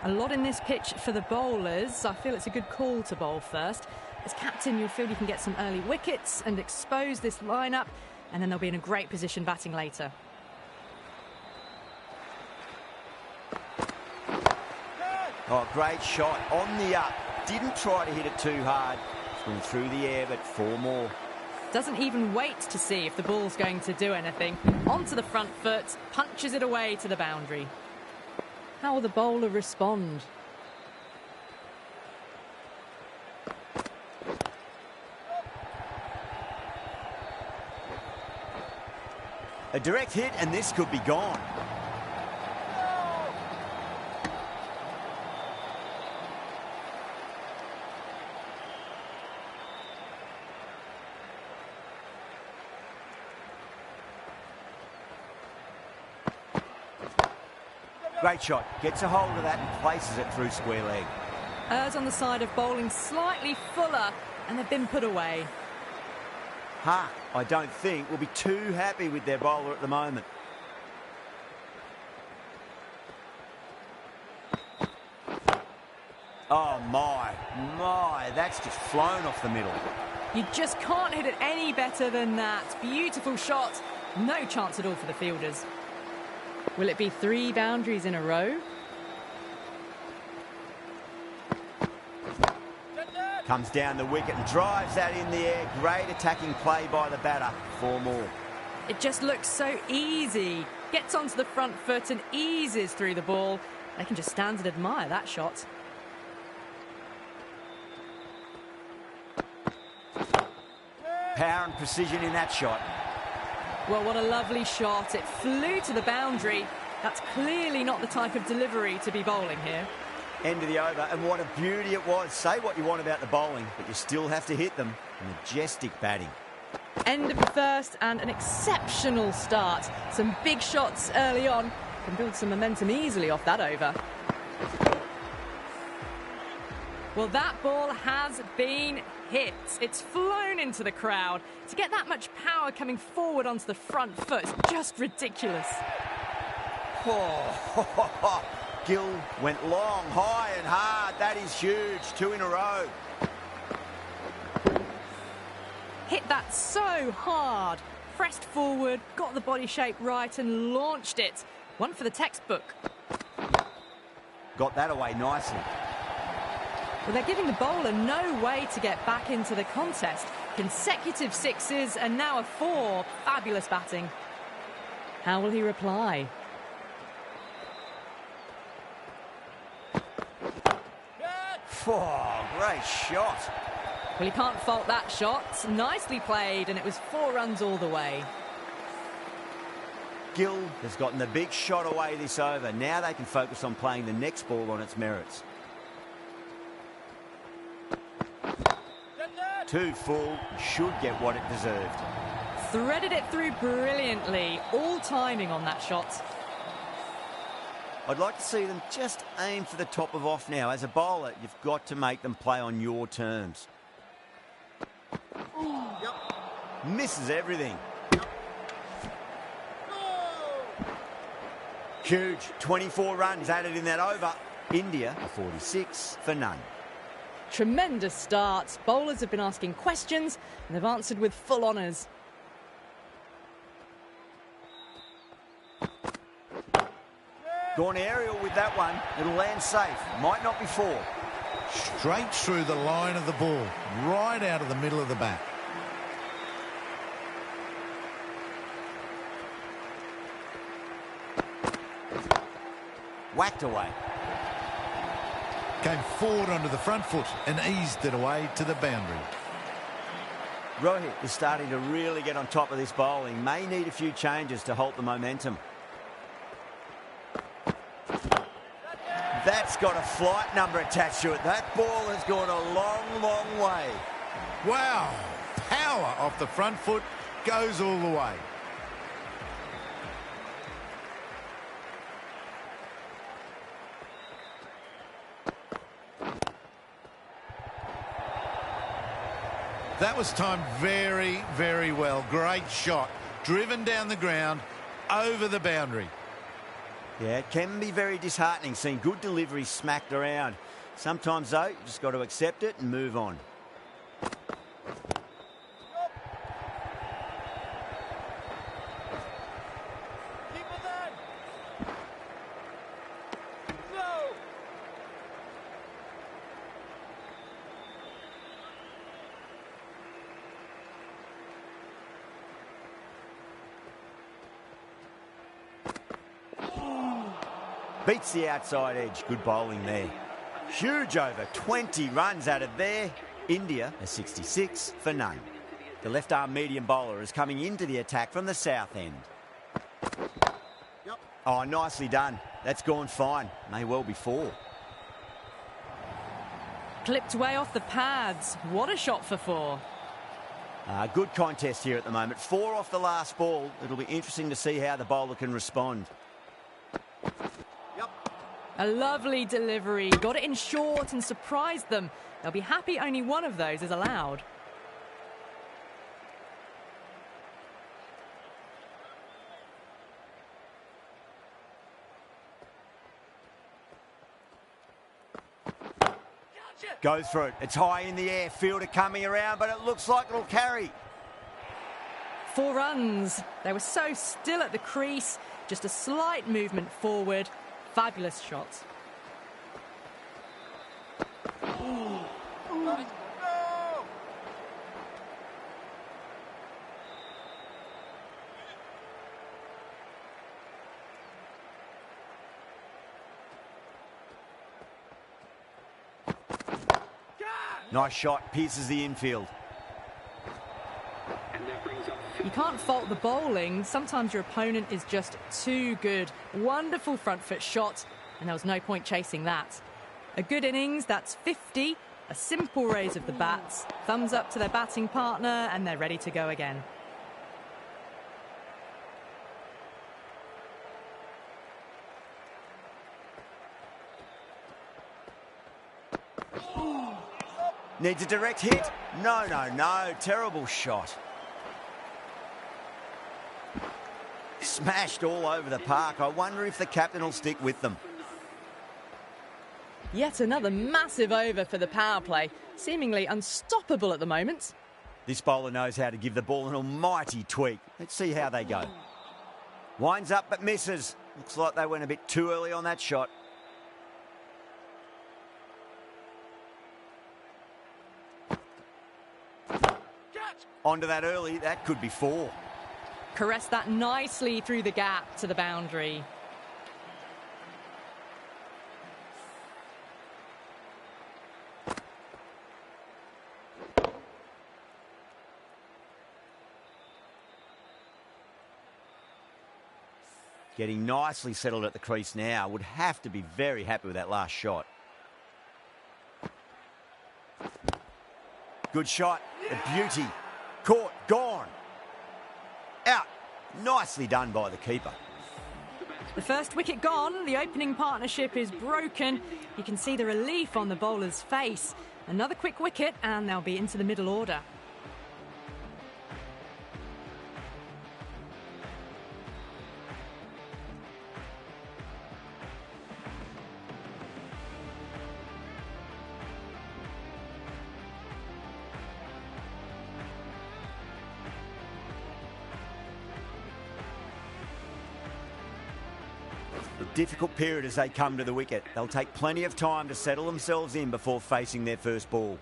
A lot in this pitch for the bowlers. I feel it's a good call to bowl first. As captain, you'll feel you can get some early wickets and expose this lineup, and then they'll be in a great position batting later. Oh, great shot on the up. Didn't try to hit it too hard. Went through the air, but 4 more. Doesn't even wait to see if the ball's going to do anything. Onto the front foot, punches it away to the boundary. How will the bowler respond? A direct hit, and this could be gone. Great shot. Gets a hold of that and places it through square leg. Errs on the side of bowling slightly fuller, and they've been put away. I don't think we'll be too happy with their bowler at the moment. Oh, my, that's just flown off the middle. You just can't hit it any better than that. Beautiful shot. No chance at all for the fielders. Will it be 3 boundaries in a row? Comes down the wicket and drives that in the air. Great attacking play by the batter. 4 more. It just looks so easy. Gets onto the front foot and eases through the ball. They can just stand and admire that shot. Power and precision in that shot. Well, what a lovely shot. It flew to the boundary. That's clearly not the type of delivery to be bowling here. End of the over, and what a beauty it was. Say what you want about the bowling, but you still have to hit them. Majestic batting. End of the first, and an exceptional start. Some big shots early on. Can build some momentum easily off that over. Well, that ball has been hit. It's flown into the crowd. To get that much power coming forward onto the front foot is just ridiculous. Oh, Gill went long, high and hard. That is huge. 2 in a row. Hit that so hard. Pressed forward, got the body shape right and launched it. One for the textbook. Got that away nicely. Well, they're giving the bowler no way to get back into the contest. Consecutive 6s and now a 4. Fabulous batting. How will he reply? Oh, great shot. Well, he can't fault that shot. Nicely played, and it was 4 runs all the way. Gill has gotten the big shot away this over. Now they can focus on playing the next ball on its merits. 2 full, should get what it deserved. Threaded it through brilliantly. All timing on that shot. I'd like to see them just aim for the top of off now. As a bowler, you've got to make them play on your terms. Misses everything. Huge. 24 runs added in that over. India, 46 for none. Tremendous start. Bowlers have been asking questions, and they've answered with full honours. Gone aerial with that one. It'll land safe. Might not be 4. Straight through the line of the ball. Right out of the middle of the bat. Whacked away. Came forward onto the front foot and eased it away to the boundary. Rohit is starting to really get on top of this bowling. May need a few changes to halt the momentum. That's got a flight number attached to it. That ball has gone a long, long way. Wow. Power off the front foot goes all the way. That was timed very, very well. Great shot. Driven down the ground, over the boundary. Yeah, it can be very disheartening seeing good delivery smacked around. Sometimes, though, you just got to accept it and move on. Beats the outside edge. Good bowling there. Huge over. 20 runs out of there. India a 66 for none. The left-arm medium bowler is coming into the attack from the south end. Oh, nicely done. That's gone fine. May well be 4. Clipped way off the pads. What a shot for 4. Good contest here at the moment. 4 off the last ball. It'll be interesting to see how the bowler can respond. A lovely delivery. Got it in short and surprised them. They'll be happy only one of those is allowed. Goes for it. It's high in the air. Fielder coming around, but it looks like it'll carry. 4 runs. They were so still at the crease. Just a slight movement forward. Fabulous shot. Nice shot. Pierces the infield. You can't fault the bowling. Sometimes your opponent is just too good. Wonderful front foot shot, and there was no point chasing that. A good innings, that's 50. A simple raise of the bats. Thumbs up to their batting partner, and they're ready to go again. Needs a direct hit. No. Terrible shot. Smashed all over the park. I wonder if the captain will stick with them. Yet another massive over for the power play. Seemingly unstoppable at the moment. This bowler knows how to give the ball an almighty tweak. Let's see how they go. Winds up but misses. Looks like they went a bit too early on that shot. Onto that early. That could be 4. Caressed that nicely through the gap to the boundary. Getting nicely settled at the crease now. Would have to be very happy with that last shot. Good shot. A beauty. Caught. Gone. Out. Nicely done by the keeper. The first wicket gone. The opening partnership is broken. You can see the relief on the bowler's face. Another quick wicket and they'll be into the middle order. Difficult period as they come to the wicket. They'll take plenty of time to settle themselves in before facing their first ball.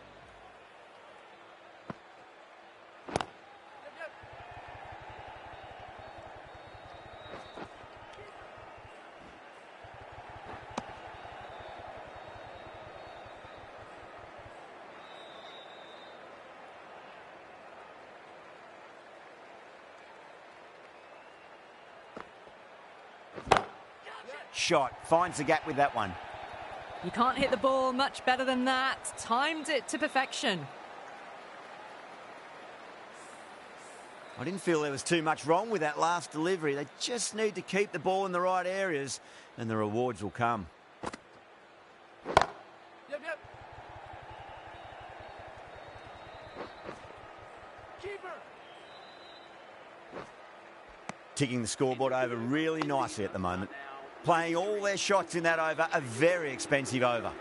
Shot. Finds the gap with that one. You can't hit the ball much better than that. Timed it to perfection. I didn't feel there was too much wrong with that last delivery. They just need to keep the ball in the right areas and the rewards will come. Ticking the scoreboard over really nicely at the moment. playing all their shots in that over, a very expensive over.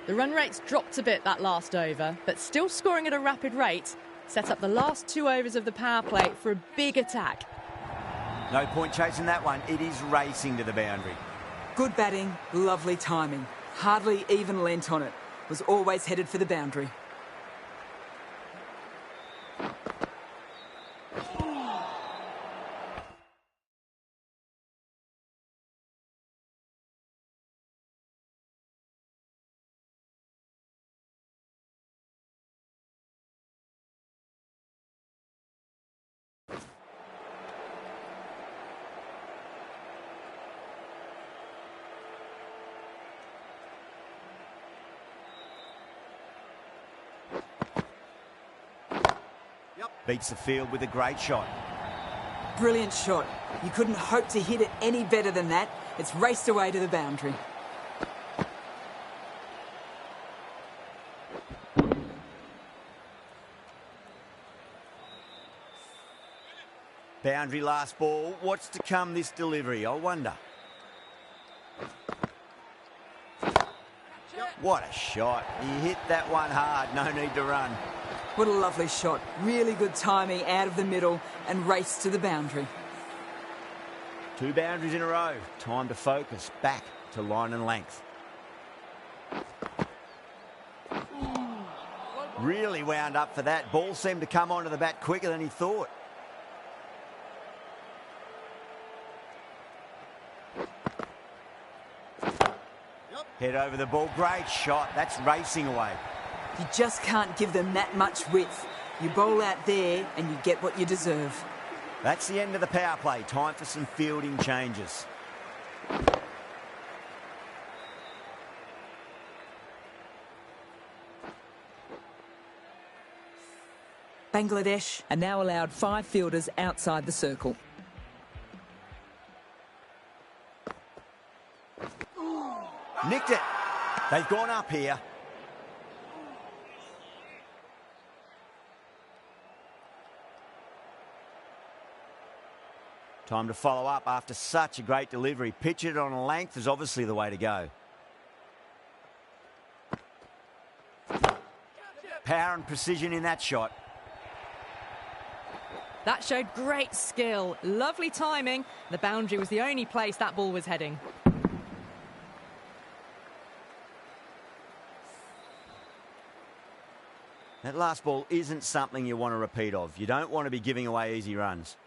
The run rate's dropped a bit that last over, but still scoring at a rapid rate. Set up the last 2 overs of the power play for a big attack. No point chasing that one. It is racing to the boundary. Good batting, lovely timing. Hardly even lent on it. Was always headed for the boundary. Beats the field with a great shot. Brilliant shot. You couldn't hope to hit it any better than that. It's raced away to the boundary. Boundary last ball. What's to come this delivery, I wonder? What a shot. He hit that one hard. No need to run. What a lovely shot. Really good timing out of the middle and race to the boundary. 2 boundaries in a row. Time to focus. Back to line and length. Really wound up for that. Ball seemed to come onto the bat quicker than he thought. Head over the ball. Great shot. That's racing away. You just can't give them that much width. You bowl out there and you get what you deserve. That's the end of the power play. Time for some fielding changes. Bangladesh are now allowed 5 fielders outside the circle. Nicked it. They've gone up here. Time to follow up after such a great delivery. Pitch it on a length is obviously the way to go. Power and precision in that shot. That showed great skill. Lovely timing. The boundary was the only place that ball was heading. That last ball isn't something you want to repeat of. You don't want to be giving away easy runs.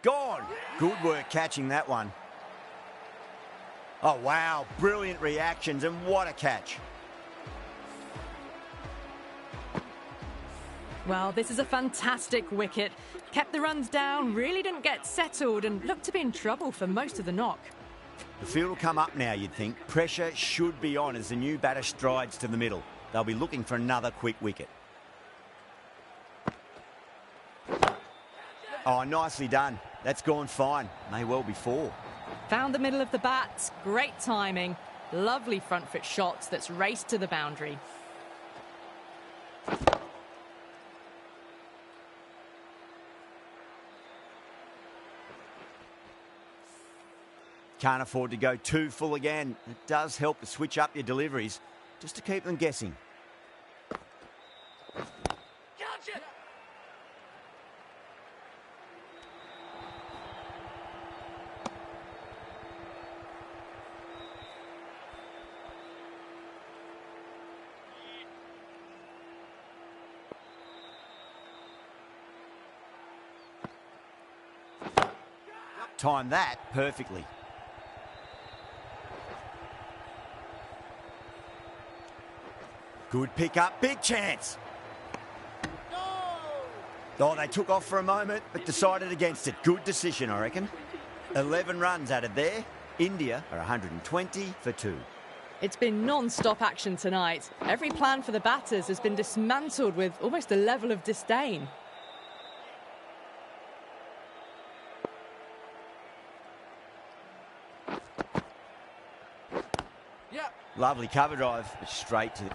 Gone. Good work catching that one. Oh, wow. Brilliant reactions, and what a catch. Well, this is a fantastic wicket. Kept the runs down, really didn't get settled, and looked to be in trouble for most of the knock. The field will come up now, you'd think. Pressure should be on as the new batter strides to the middle. They'll be looking for another quick wicket. Oh, nicely done. That's gone fine. May well be 4. Found the middle of the bat. Great timing. Lovely front foot shots that's raced to the boundary. Can't afford to go too full again. It does help to switch up your deliveries just to keep them guessing. Time that perfectly. Good pick up, big chance. Oh, they took off for a moment, but decided against it. Good decision, I reckon. 11 runs added there. India are 120 for 2. It's been non-stop action tonight. Every plan for the batters has been dismantled with almost a level of disdain. Lovely cover drive, straight to the...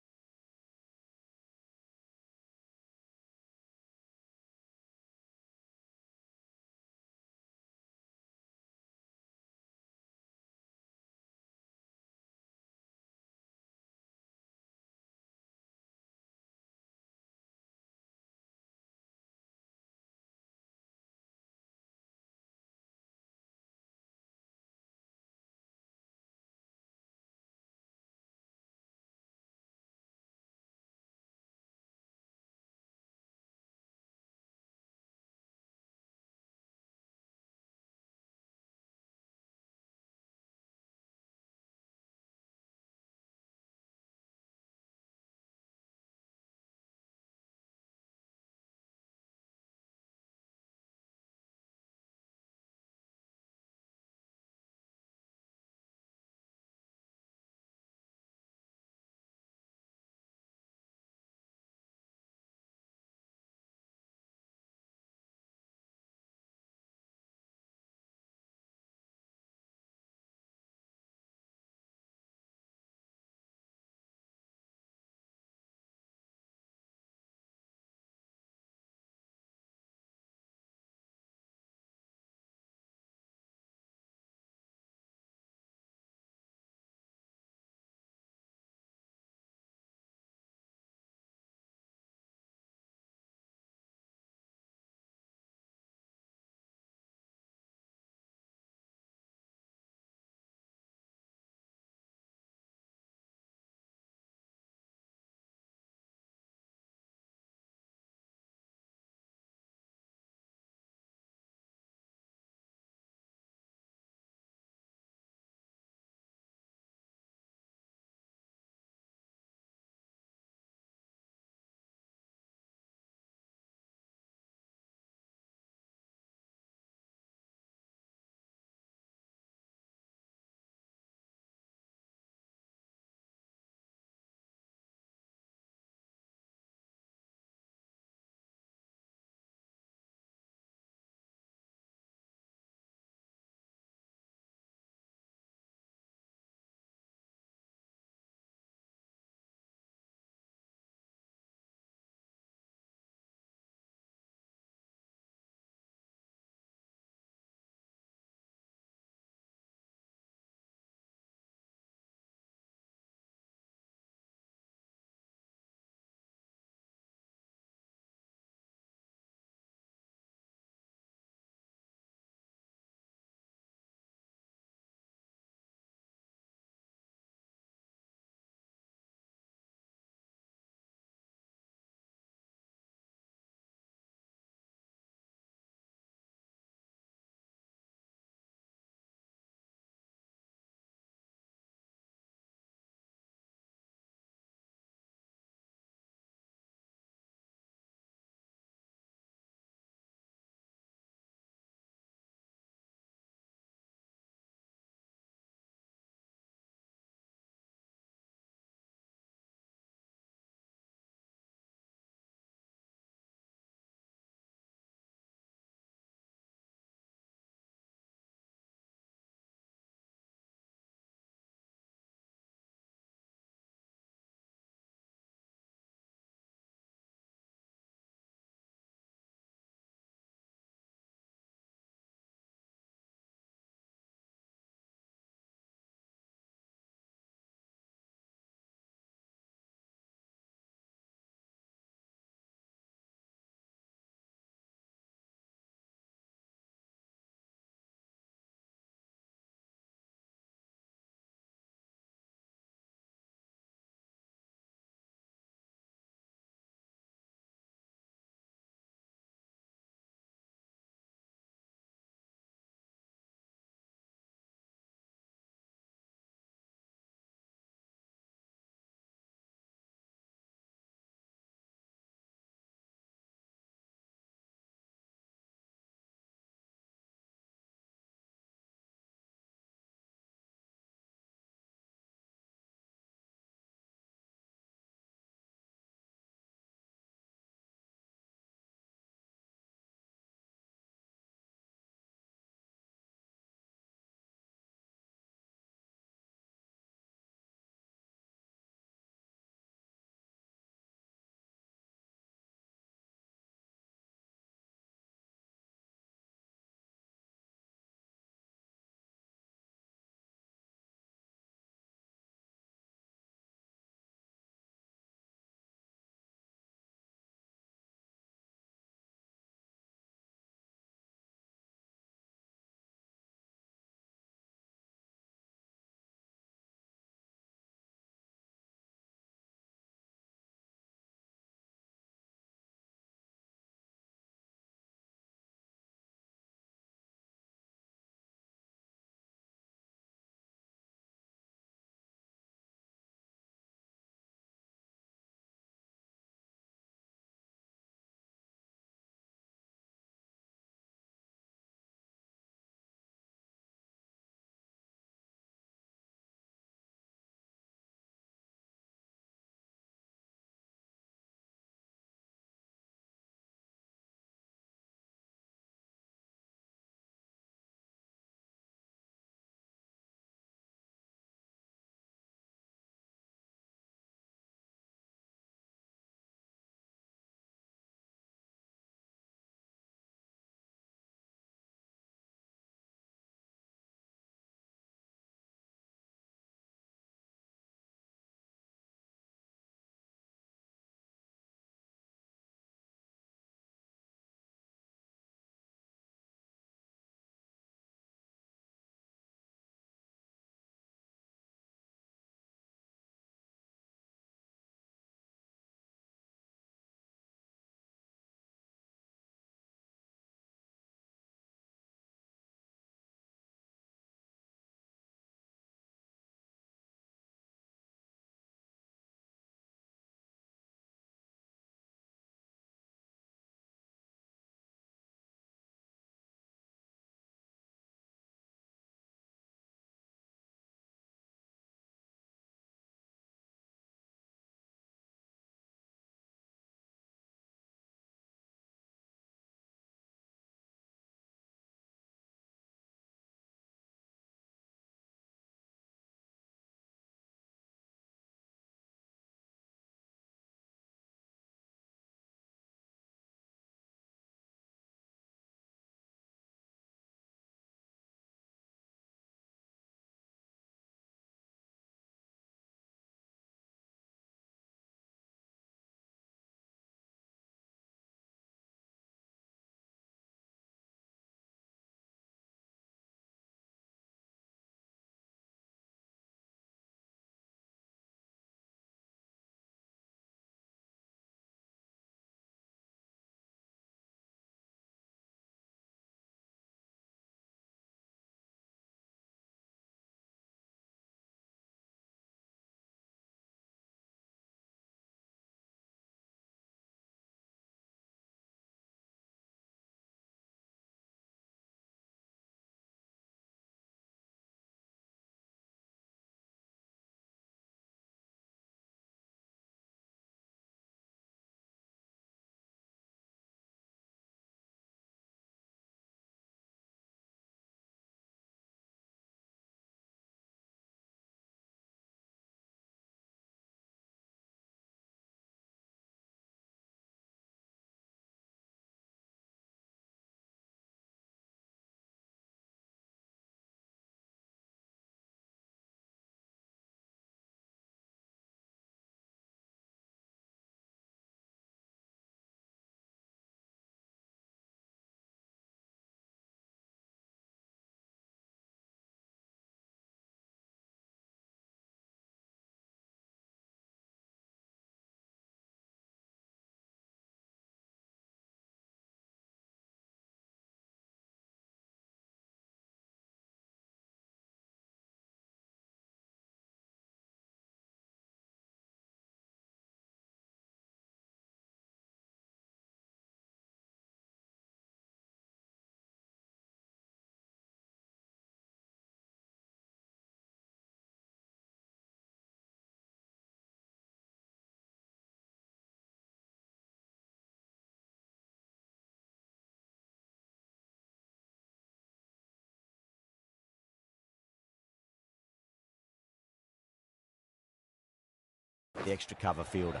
the extra cover fielder.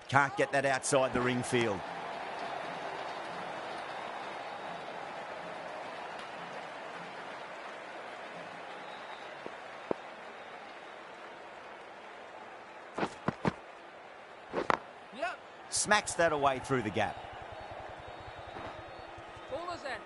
Can't get that outside the ring field. Smacks that away through the gap. Ballers in.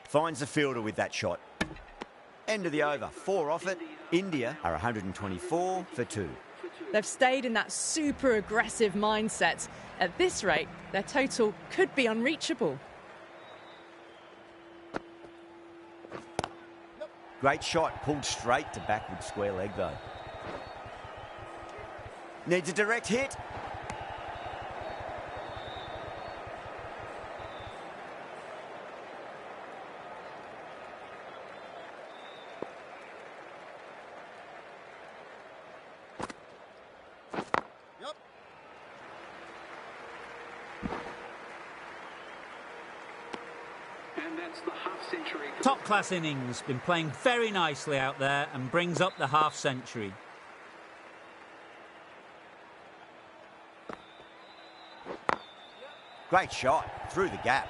Finds the fielder with that shot. End of the over. 4 off it. India are 124 for 2. They've stayed in that super aggressive mindset. At this rate, their total could be unreachable. Great shot. Pulled straight to backward square leg though. Needs a direct hit. Top-class innings, been playing very nicely out there and brings up the half-century. Great shot through the gap.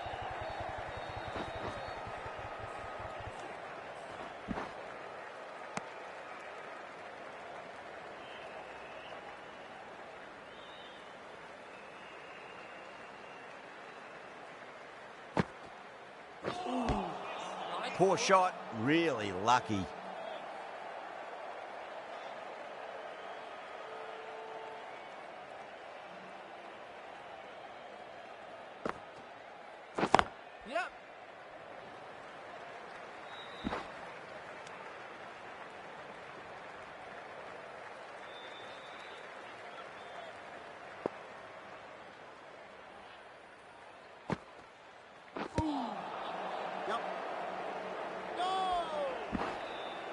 Poor shot, really lucky. Yep.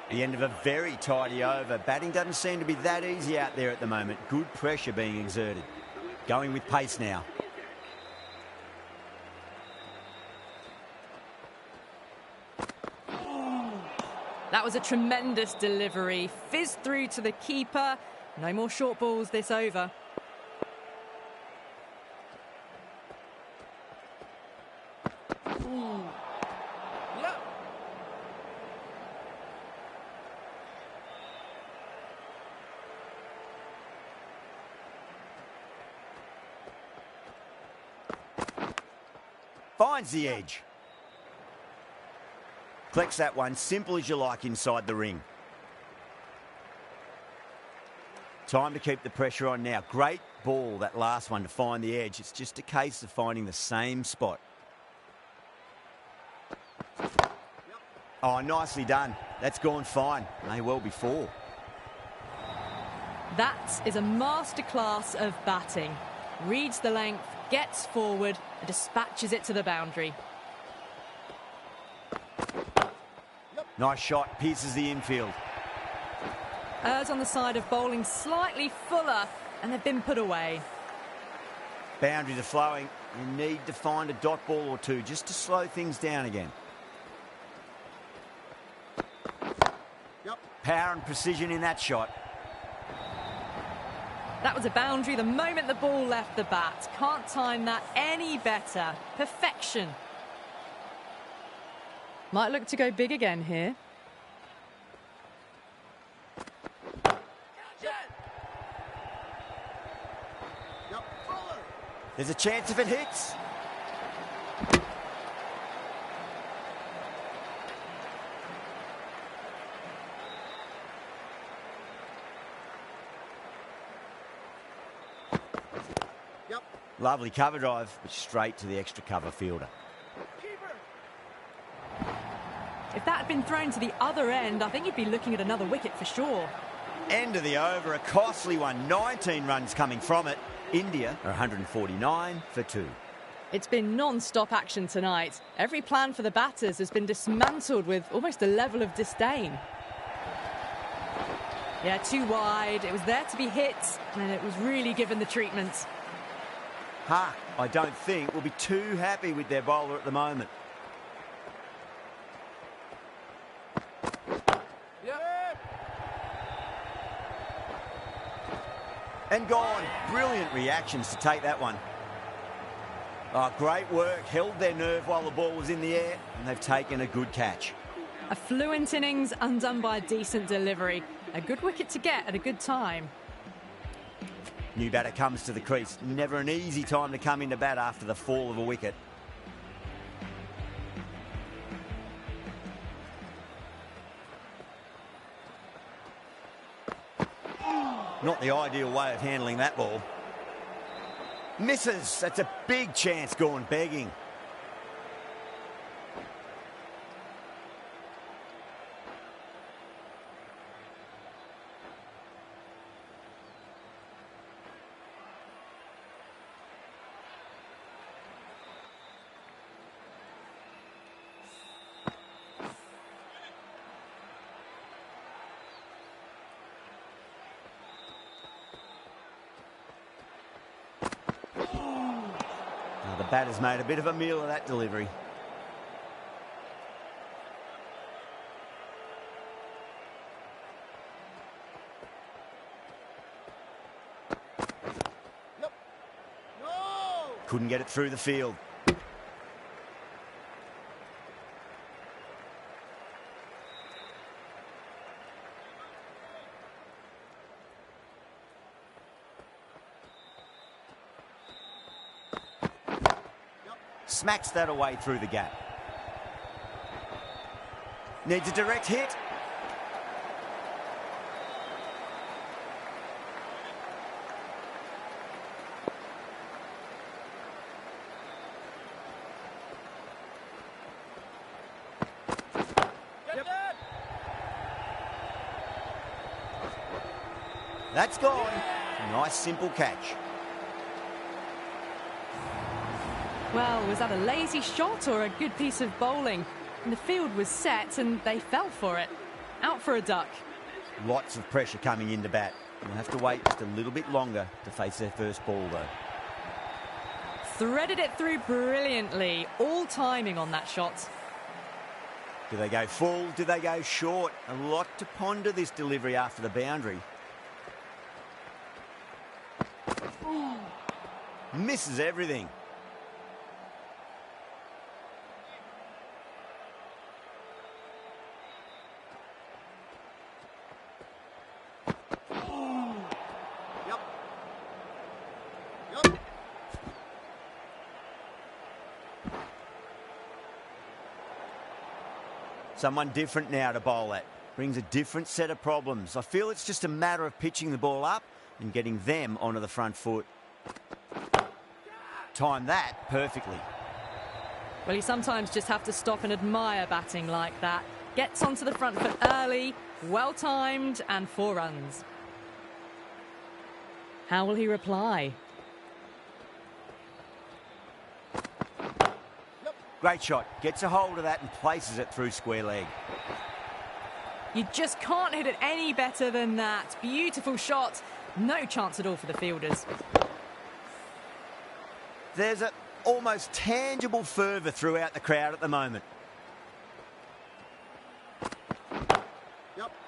The end of a very tidy over. Batting doesn't seem to be that easy out there at the moment. Good pressure being exerted. Going with pace now. That was a tremendous delivery. Fizzed through to the keeper. No more short balls this over. Finds the edge. Collects that one, simple as you like, inside the ring. Time to keep the pressure on now. Great ball, that last one, to find the edge. It's just a case of finding the same spot. Oh, nicely done. That's gone fine. May well be 4. That is a masterclass of batting. Reads the length, gets forward and dispatches it to the boundary. Nice shot, pierces the infield. Errs on the side of bowling slightly fuller and they've been put away. Boundaries are flowing. You need to find a dot ball or two just to slow things down again. Power and precision in that shot. That was a boundary the moment the ball left the bat. Can't time that any better. Perfection. Might look to go big again here. There's a chance if it hits. Lovely cover drive, but straight to the extra cover fielder. If that had been thrown to the other end, I think you'd be looking at another wicket for sure. End of the over, a costly one. 19 runs coming from it. India are 149 for 2. It's been non-stop action tonight. Every plan for the batters has been dismantled with almost a level of disdain. Yeah, too wide. It was there to be hit, and it was really given the treatment. I don't think we'll be too happy with their bowler at the moment. And gone. Brilliant reactions to take that one. Oh, great work. Held their nerve while the ball was in the air, and they've taken a good catch. A fluent innings undone by a decent delivery. A good wicket to get at a good time. New batter comes to the crease. Never an easy time to come into bat after the fall of a wicket. Not the ideal way of handling that ball. Misses. That's a big chance gone begging. The batter's made a bit of a meal of that delivery. Couldn't get it through the field. Smacks that away through the gap. Needs a direct hit. That's gone. Nice simple catch. Well, was that a lazy shot or a good piece of bowling? And the field was set and they fell for it. Out for a duck. Lots of pressure coming into bat. We'll have to wait just a little bit longer to face their first ball, though. Threaded it through brilliantly. All timing on that shot. Do they go full? Do they go short? A lot to ponder this delivery after the boundary. Misses everything. Someone different now to bowl at. Brings a different set of problems. I feel it's just a matter of pitching the ball up and getting them onto the front foot. Time that perfectly. Well, you sometimes just have to stop and admire batting like that. Gets onto the front foot early, well-timed, and 4 runs. How will he reply? Great shot. Gets a hold of that and places it through square leg. You just can't hit it any better than that. Beautiful shot. No chance at all for the fielders. There's an almost tangible fervour throughout the crowd at the moment.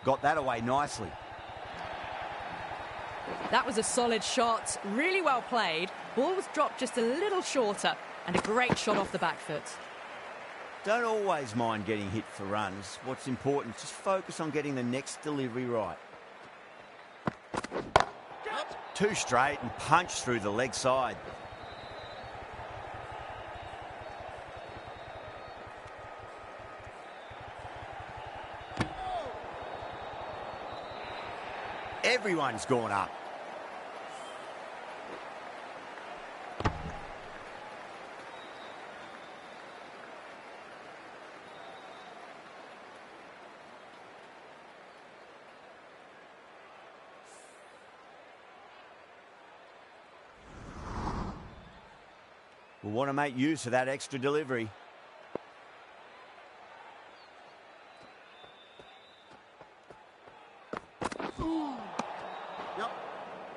Got that away nicely. That was a solid shot. Really well played. Ball was dropped just a little shorter. And a great shot off the back foot. Don't always mind getting hit for runs. What's important, just focus on getting the next delivery right. Too straight and punch through the leg side. Everyone's gone up. will want to make use of that extra delivery.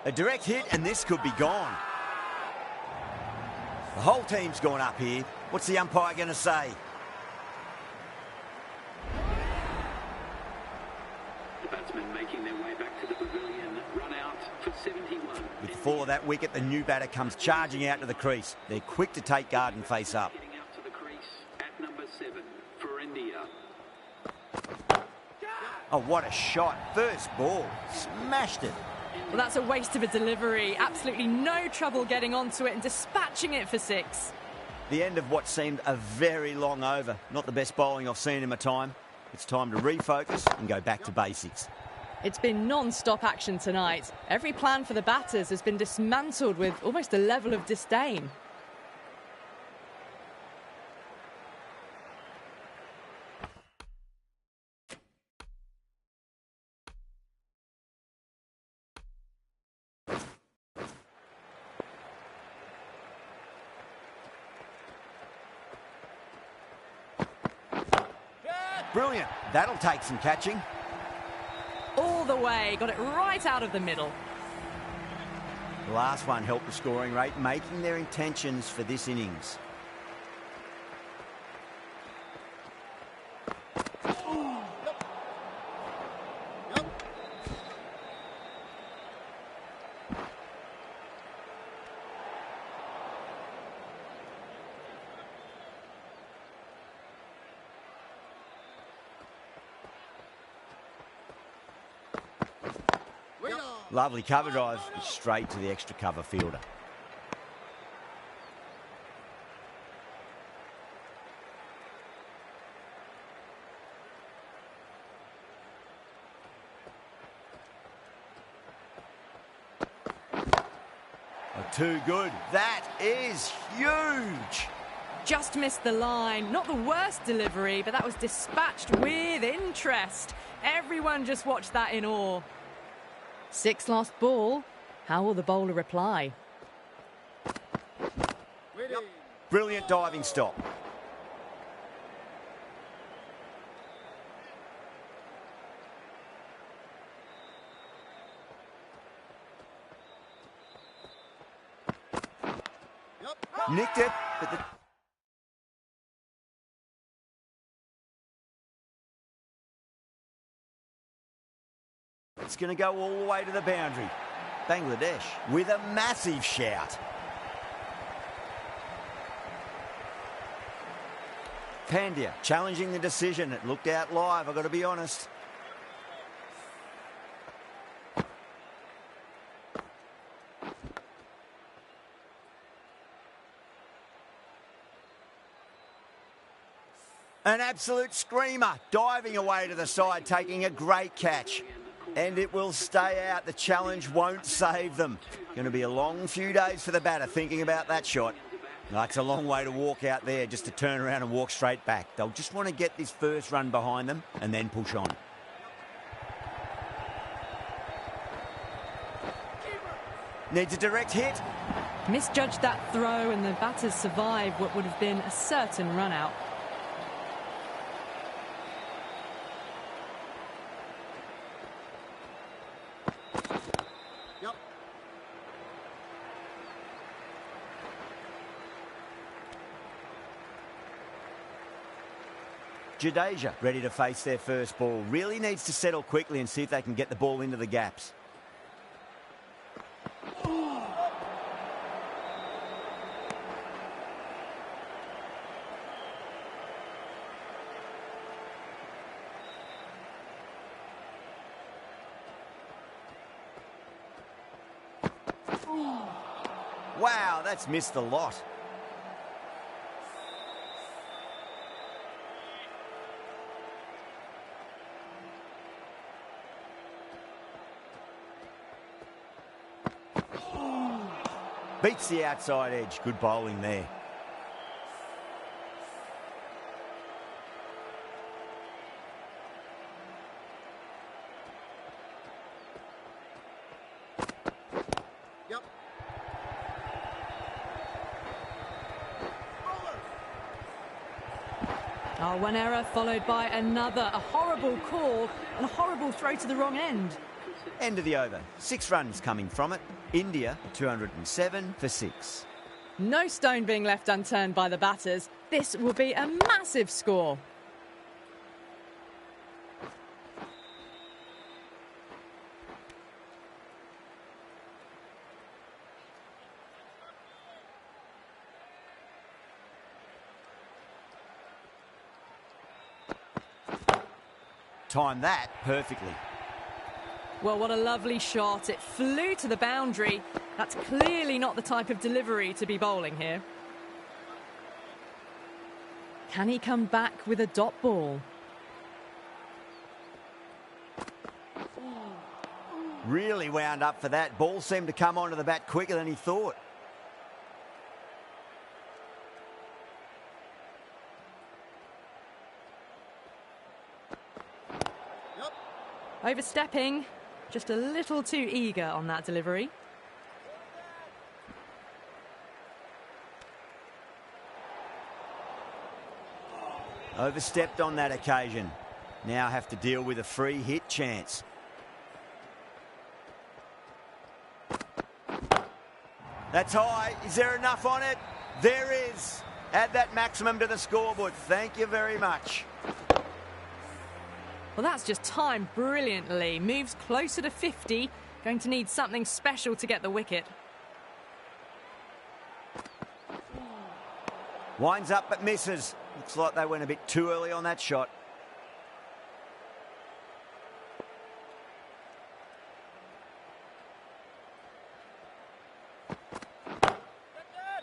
A direct hit, and this could be gone. The whole team's gone up here. What's the umpire going to say? The batsmen making their way back to the pavilion. Run out for 71. With the fall of that wicket, the new batter comes charging out to the crease. They're quick to take guard and face up. Getting out to the crease at number 7 for India. Oh, what a shot. First ball. Smashed it. Well, that's a waste of a delivery. Absolutely no trouble getting onto it and dispatching it for 6. The end of what seemed a very long over. Not the best bowling I've seen in my time. It's time to refocus and go back to basics. It's been non-stop action tonight. Every plan for the batters has been dismantled with almost a level of disdain. Brilliant. That'll take some catching. All the way, got it right out of the middle. The last one helped the scoring rate, making their intentions for this innings. Lovely cover drive, straight to the extra cover fielder. Oh, too good. That is huge. Just missed the line. Not the worst delivery, but that was dispatched with interest. Everyone just watched that in awe. 6 last ball. How will the bowler reply? Brilliant diving stop. Nicked it, but the... It's going to go all the way to the boundary. Bangladesh with a massive shout. Pandya challenging the decision. It looked out live, I've got to be honest. An absolute screamer, diving away to the side, taking a great catch. And it will stay out. The challenge won't save them. Going to be a long few days for the batter thinking about that shot. It's a long way to walk out there just to turn around and walk straight back. They'll just want to get this first run behind them and then push on. Needs a direct hit. Misjudged that throw and the batters survived what would have been a certain run out. Jadeja ready to face their first ball. Really needs to settle quickly and see if they can get the ball into the gaps. Wow, that's missed a lot. Beats the outside edge. Good bowling there. Oh, one error followed by another. A horrible call and a horrible throw to the wrong end. End of the over. 6 runs coming from it. India 207 for 6. No stone being left unturned by the batters. This will be a massive score. Timed that perfectly. Well, what a lovely shot. It flew to the boundary. That's clearly not the type of delivery to be bowling here. Can he come back with a dot ball? Really wound up for that. Ball seemed to come onto the bat quicker than he thought. Overstepping, just a little too eager on that delivery. Overstepped on that occasion. Now have to deal with a free hit chance. That's high. Is there enough on it? There is. Add that maximum to the scoreboard. Thank you very much. Well, that's just timed brilliantly. Moves closer to 50. Going to need something special to get the wicket. Winds up but misses. Looks like they went a bit too early on that shot.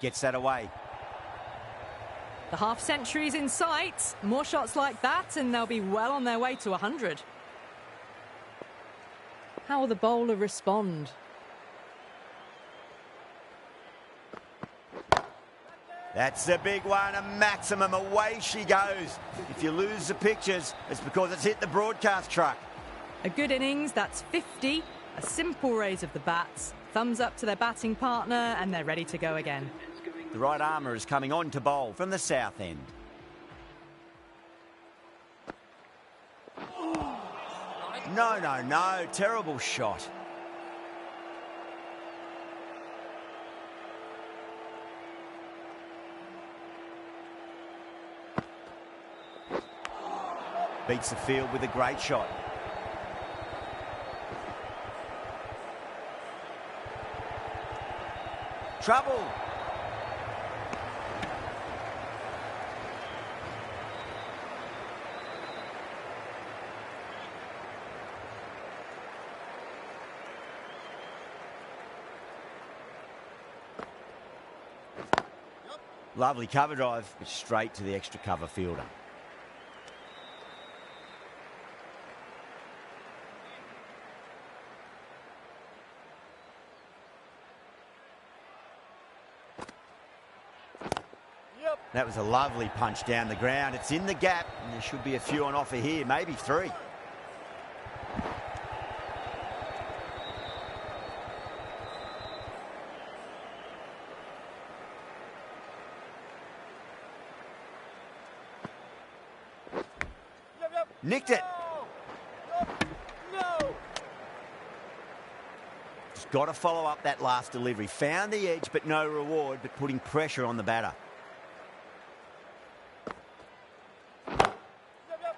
Gets that away. The half-century's in sight. More shots like that and they'll be well on their way to 100. How will the bowler respond? That's the big one, a maximum. Away she goes. If you lose the pictures, it's because it's hit the broadcast truck. A good innings, that's 50. A simple raise of the bats. Thumbs up to their batting partner and they're ready to go again. The right armour is coming on to bowl from the south end. No. Terrible shot. Beats the field with a great shot. Trouble. Lovely cover drive, but straight to the extra cover fielder. That was a lovely punch down the ground. It's in the gap, and there should be a few on offer here, maybe 3. Nicked it. Just got to follow up that last delivery. Found the edge, but no reward, but putting pressure on the batter.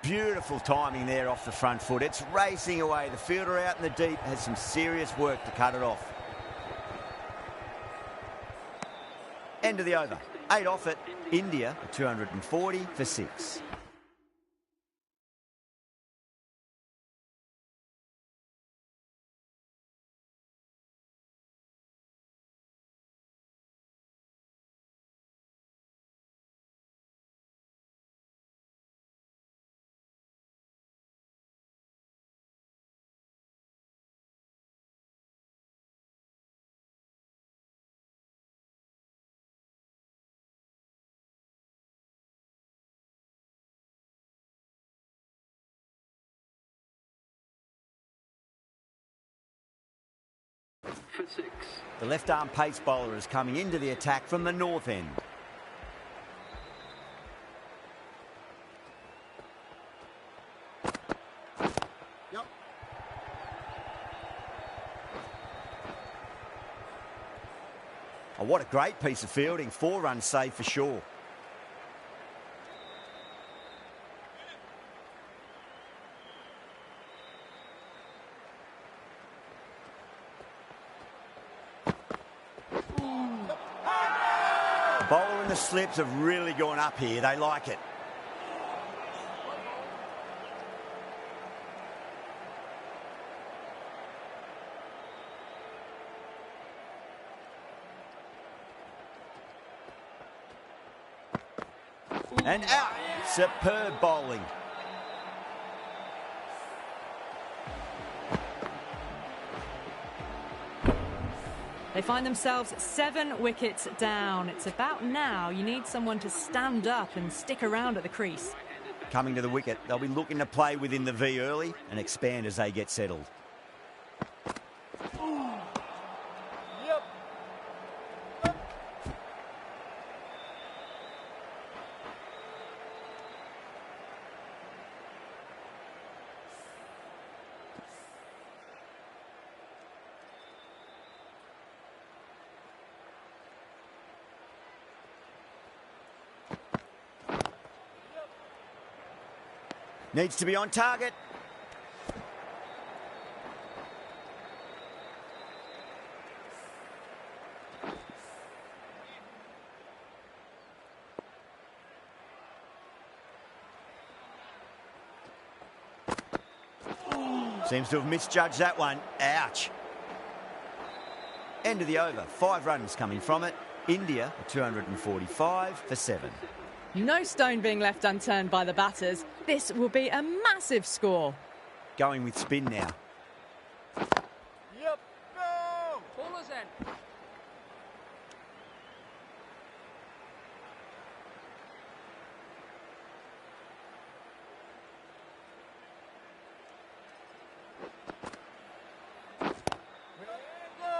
Beautiful timing there off the front foot. It's racing away. The fielder out in the deep has some serious work to cut it off. End of the over. 8 off it. India 240 for 6. For 6. The left-arm pace bowler is coming into the attack from the north end. Oh, what a great piece of fielding. 4 runs saved for sure. Bowler and the slips have really gone up here. They like it. And out. Superb bowling. They find themselves 7 wickets down. It's about now. You need someone to stand up and stick around at the crease. Coming to the wicket, they'll be looking to play within the V early and expand as they get settled. Needs to be on target. Seems to have misjudged that one. Ouch. End of the over. 5 runs coming from it. India 245 for 7. No stone being left unturned by the batters. This will be a massive score. Going with spin now. Yep, go! Bowlers in.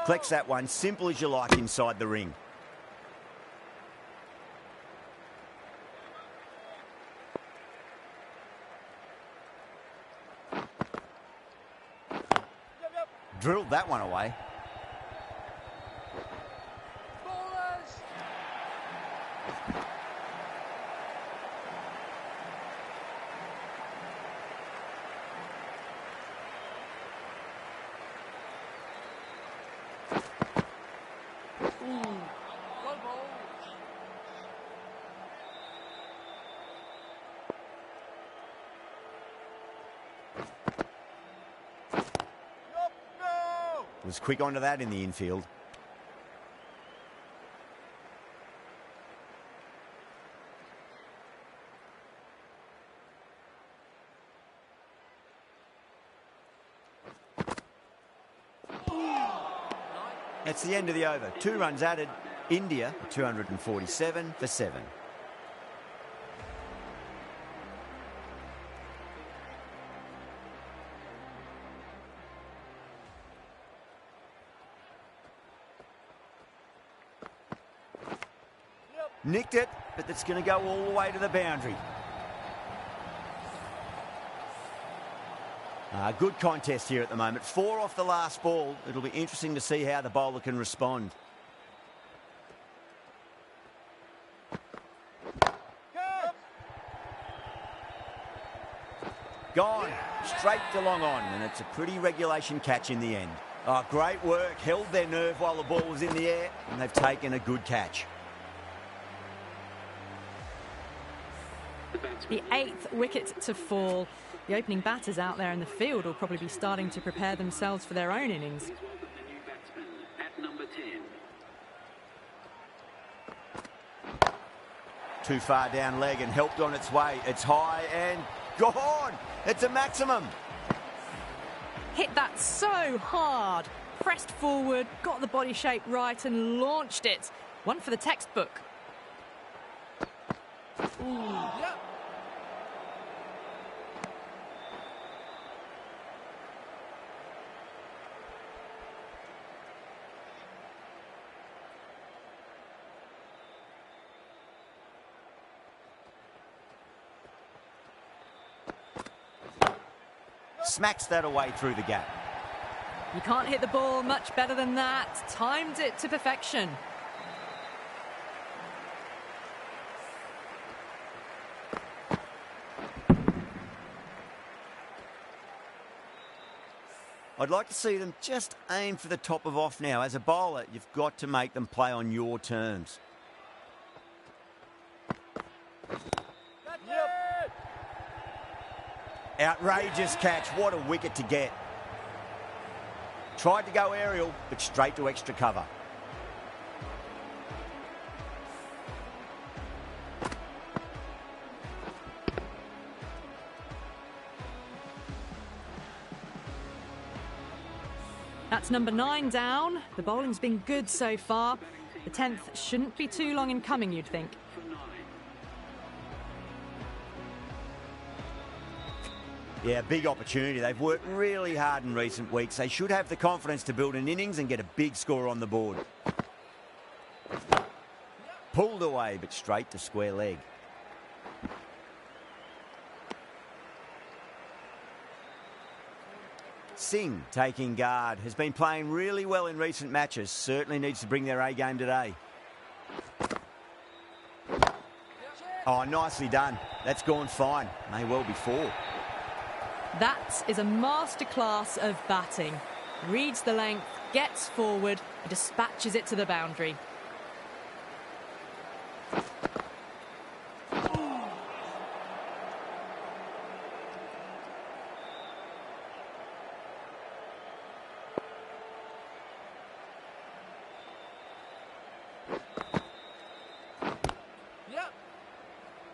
Collects that one, simple as you like inside the ring. Drilled that one away. Bowlers! Well bowled. Was quick onto that in the infield. That's the end of the over. 2 runs added. India 247 for 7. Nicked it, but that's going to go all the way to the boundary. Good contest here at the moment. 4 off the last ball. It'll be interesting to see how the bowler can respond. Gone. Straight to long on, and it's a pretty regulation catch in the end. Oh, great work. Held their nerve while the ball was in the air, and they've taken a good catch. The 8th wicket to fall. The opening batters out there in the field will probably be starting to prepare themselves for their own innings. Too far down leg and helped on its way. It's high and gone. It's a maximum. Hit that so hard. Pressed forward, got the body shape right and launched it. One for the textbook. Yep. Smacks that away through the gap. You can't hit the ball much better than that. Timed it to perfection. I'd like to see them just aim for the top of off now. As a bowler, you've got to make them play on your terms. Outrageous catch. What a wicket to get. Tried to go aerial, but straight to extra cover. That's number 9 down. The bowling's been good so far. The 10th shouldn't be too long in coming, you'd think. Yeah, big opportunity. They've worked really hard in recent weeks. They should have the confidence to build an innings and get a big score on the board. Pulled away, but straight to square leg. Singh taking guard. Has been playing really well in recent matches. Certainly needs to bring their A game today. Oh, nicely done. That's gone fine. May well be 4. That is a masterclass of batting. Reads the length, gets forward, and dispatches it to the boundary.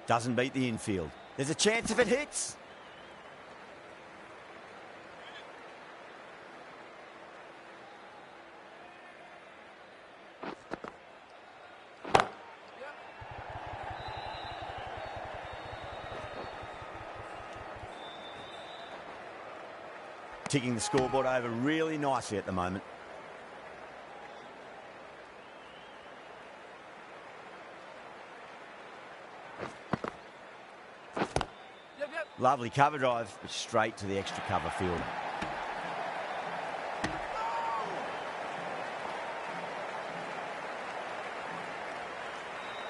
Doesn't beat the infield. There's a chance if it hits. Ticking the scoreboard over really nicely at the moment. Lovely cover drive, but straight to the extra cover field.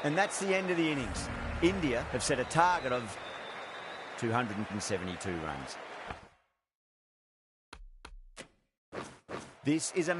And that's the end of the innings. India have set a target of 272 runs. This is a